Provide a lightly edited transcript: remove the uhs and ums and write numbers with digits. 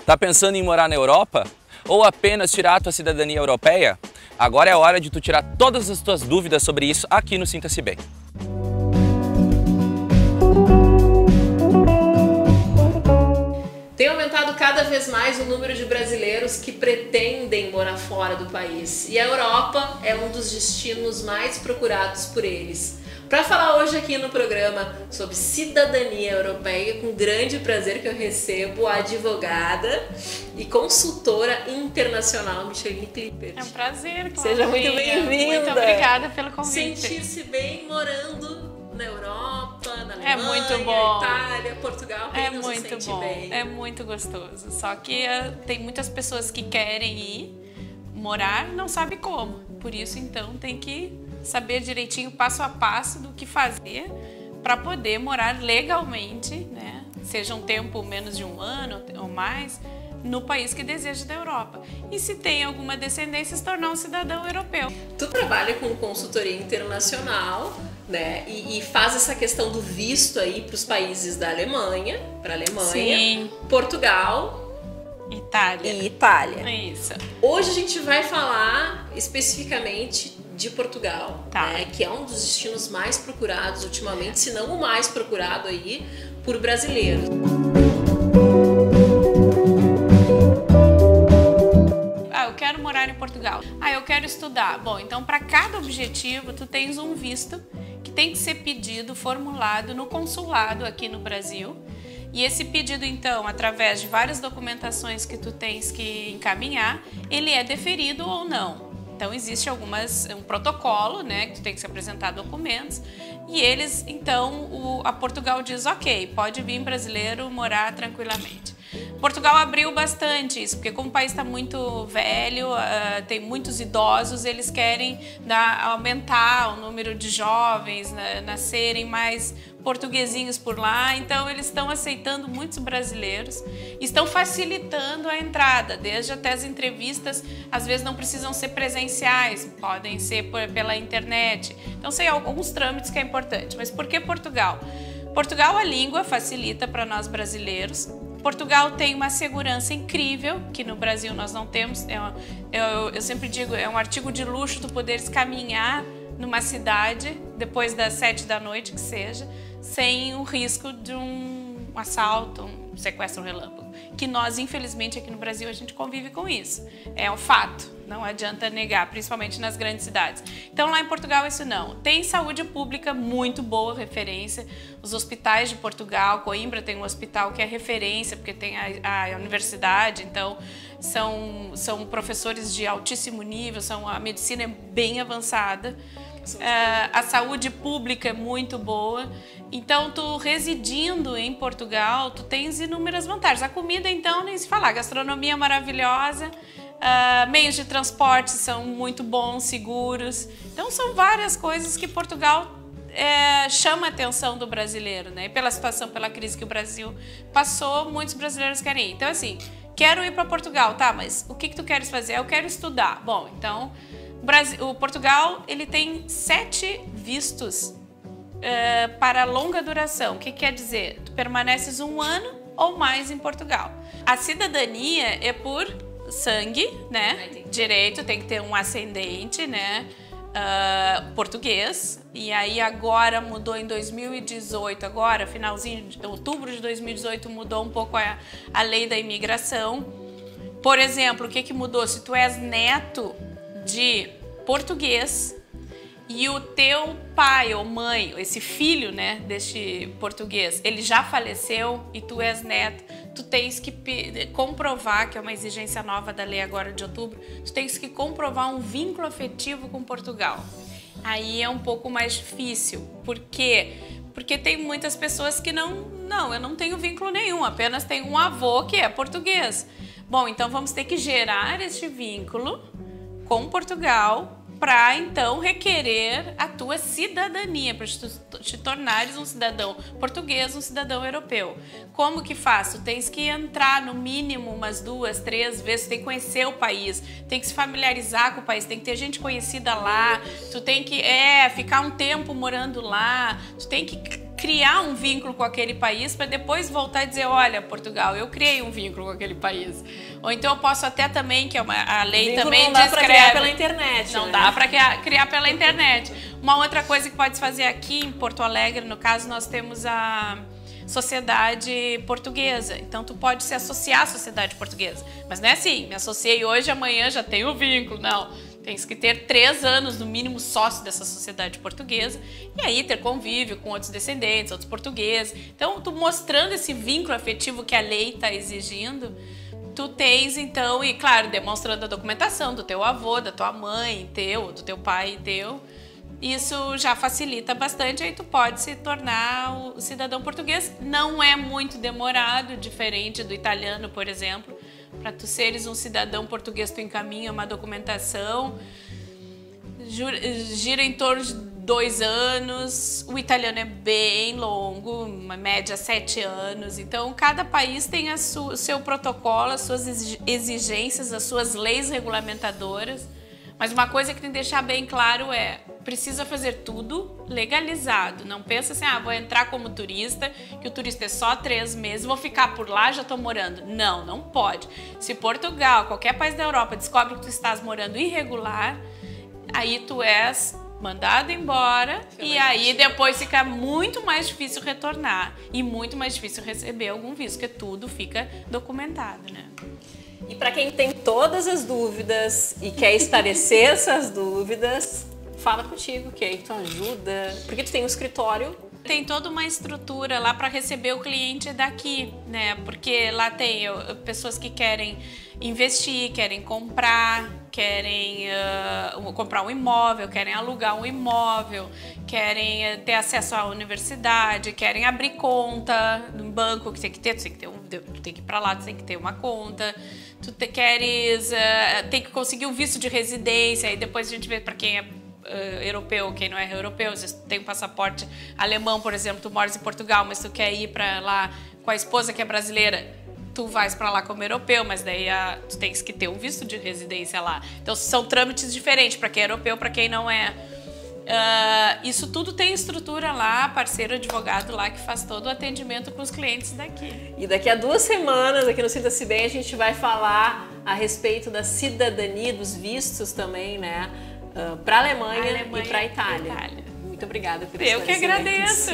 Tá pensando em morar na Europa? Ou apenas tirar a tua cidadania europeia? Agora é a hora de tu tirar todas as tuas dúvidas sobre isso aqui no Sinta-se Bem. Tem aumentado cada vez mais o número de brasileiros que pretendem morar fora do país. E a Europa é um dos destinos mais procurados por eles. Para falar hoje aqui no programa sobre cidadania europeia, com grande prazer que eu recebo a advogada e consultora internacional Micheline Clippert. É um prazer, Cláudia. Seja muito bem-vinda. Muito obrigada pelo convite. Sentir-se bem morando na Europa, na Alemanha, é muito bom. Itália, Portugal, quem não se sente bem? É muito gostoso. Só que tem muitas pessoas que querem ir morar, não sabe como. Por isso, então, tem que saber direitinho, passo a passo, do que fazer para poder morar legalmente, né? Seja um tempo menos de um ano ou mais, no país que deseja da Europa. E se tem alguma descendência, se tornar um cidadão europeu. Tu trabalha com consultoria internacional, né? E faz essa questão do visto aí para os países da Alemanha, para a Alemanha, sim. Portugal, Itália. E Itália. É isso. Hoje a gente vai falar especificamente de Portugal, tá, né? Que é um dos destinos mais procurados ultimamente, se não o mais procurado aí por brasileiros. Eu quero morar em Portugal. Eu quero estudar. Bom, então para cada objetivo tu tens um visto que tem que ser pedido, formulado no consulado aqui no Brasil. E esse pedido, então, através de várias documentações que tu tens que encaminhar, ele é deferido ou não. Então, existe um protocolo, né, que tu tem que se apresentar documentos, e eles, então, a Portugal diz, ok, pode vir brasileiro morar tranquilamente. Portugal abriu bastante isso, porque como o país está muito velho, tem muitos idosos, eles querem aumentar o número de jovens, nascerem mais portuguesinhos por lá, então eles estão aceitando muitos brasileiros, estão facilitando a entrada, desde até as entrevistas, às vezes não precisam ser presenciais, podem ser pela internet, então sei alguns trâmites que é importante. Mas por que Portugal? Portugal, a língua facilita para nós brasileiros. Portugal tem uma segurança incrível, que no Brasil nós não temos. Eu sempre digo, é um artigo de luxo tu poderes caminhar numa cidade, depois das 7 da noite que seja, sem o risco de um assalto, um sequestro relâmpago. Que nós, infelizmente, aqui no Brasil, a gente convive com isso. É um fato, não adianta negar, principalmente nas grandes cidades. Então, lá em Portugal, isso não. Tem saúde pública muito boa, referência. Os hospitais de Portugal, Coimbra tem um hospital que é referência, porque tem a universidade, então são professores de altíssimo nível, a medicina é bem avançada. A saúde pública é muito boa, então tu residindo em Portugal, tu tens inúmeras vantagens. A comida, então, nem se falar, a gastronomia é maravilhosa, meios de transporte são muito bons, seguros, então são várias coisas que Portugal chama a atenção do brasileiro, né? E pela situação, pela crise que o Brasil passou, muitos brasileiros querem ir. Então, assim, quero ir para Portugal, tá, mas o que tu queres fazer? Eu quero estudar. Bom, então o Portugal ele tem 7 vistos para longa duração. O que quer dizer? Tu permaneces 1 ano ou mais em Portugal. A cidadania é por sangue, né? Direito, tem que ter um ascendente, né? Português. E aí agora mudou em 2018, agora finalzinho de outubro de 2018 mudou um pouco a lei da imigração. Por exemplo, o que mudou? Se tu és neto de português e o teu pai ou mãe, esse filho, né, deste português, ele já faleceu e tu és neto, tu tens que comprovar, que é uma exigência nova da lei agora de outubro, tu tens que comprovar um vínculo afetivo com Portugal. Aí é um pouco mais difícil. Por quê? Porque tem muitas pessoas que não, eu não tenho vínculo nenhum, apenas tenho um avô que é português. Bom, então vamos ter que gerar este vínculo com Portugal para então requerer a tua cidadania, para te tornares um cidadão português, um cidadão europeu. Como que faz? Tu tens que entrar no mínimo umas 2, 3 vezes, tu tem que conhecer o país, tem que se familiarizar com o país, tem que ter gente conhecida lá, tu tem que ficar um tempo morando lá, tu tem que criar um vínculo com aquele país para depois voltar e dizer, olha, Portugal, eu criei um vínculo com aquele país. Ou então eu posso até também, que é a lei vínculo também não dá descreve... para criar pela internet. Não né? dá para criar pela internet. Uma outra coisa que pode se fazer aqui em Porto Alegre, no caso, nós temos a sociedade portuguesa. Então, tu pode se associar à sociedade portuguesa. Mas não é assim, me associei hoje, amanhã já tenho o vínculo. Não. Tens que ter 3 anos, no mínimo, sócio dessa sociedade portuguesa e aí ter convívio com outros descendentes, outros portugueses. Então, tu mostrando esse vínculo afetivo que a lei está exigindo, tu tens, então, e claro, demonstrando a documentação do teu avô, da tua mãe, do teu pai e teu, isso já facilita bastante, aí tu pode se tornar o cidadão português. Não é muito demorado, diferente do italiano, por exemplo. Para tu seres um cidadão português, tu encaminha uma documentação, gira em torno de 2 anos, o italiano é bem longo, uma média 7 anos, então cada país tem o seu protocolo, as suas exigências, as suas leis regulamentadoras, mas uma coisa que tem que deixar bem claro é, precisa fazer tudo legalizado. Não pensa assim, vou entrar como turista, que o turista é só 3 meses, vou ficar por lá, já estou morando. Não, não pode. Se Portugal, qualquer país da Europa, descobre que tu estás morando irregular, aí tu és mandado embora e aí depois fica muito mais difícil retornar e muito mais difícil receber algum visto, porque tudo fica documentado, né? E para quem tem todas as dúvidas e quer esclarecer essas dúvidas, fala contigo, que aí tu ajuda, porque tu tem um escritório. Tem toda uma estrutura lá para receber o cliente daqui, né? Porque lá tem pessoas que querem investir, querem comprar, querem comprar um imóvel, querem alugar um imóvel, querem ter acesso à universidade, querem abrir conta no banco, que tem que ter, tu tem que ir para lá, tu tem que ter uma conta, tem que conseguir um visto de residência, aí depois a gente vê para quem é europeu, quem não é europeu. Se tu tem um passaporte alemão, por exemplo, tu moras em Portugal, mas tu quer ir para lá com a esposa que é brasileira, tu vais para lá como europeu, mas daí tu tens que ter um visto de residência lá. Então são trâmites diferentes para quem é europeu, para quem não é. Isso tudo tem estrutura lá, parceiro advogado lá que faz todo o atendimento com os clientes daqui. E daqui a 2 semanas, aqui no Sinta-se Bem, a gente vai falar a respeito da cidadania, dos vistos também, né? Para a Alemanha e para a Itália. Muito obrigada por Eu que agradeço.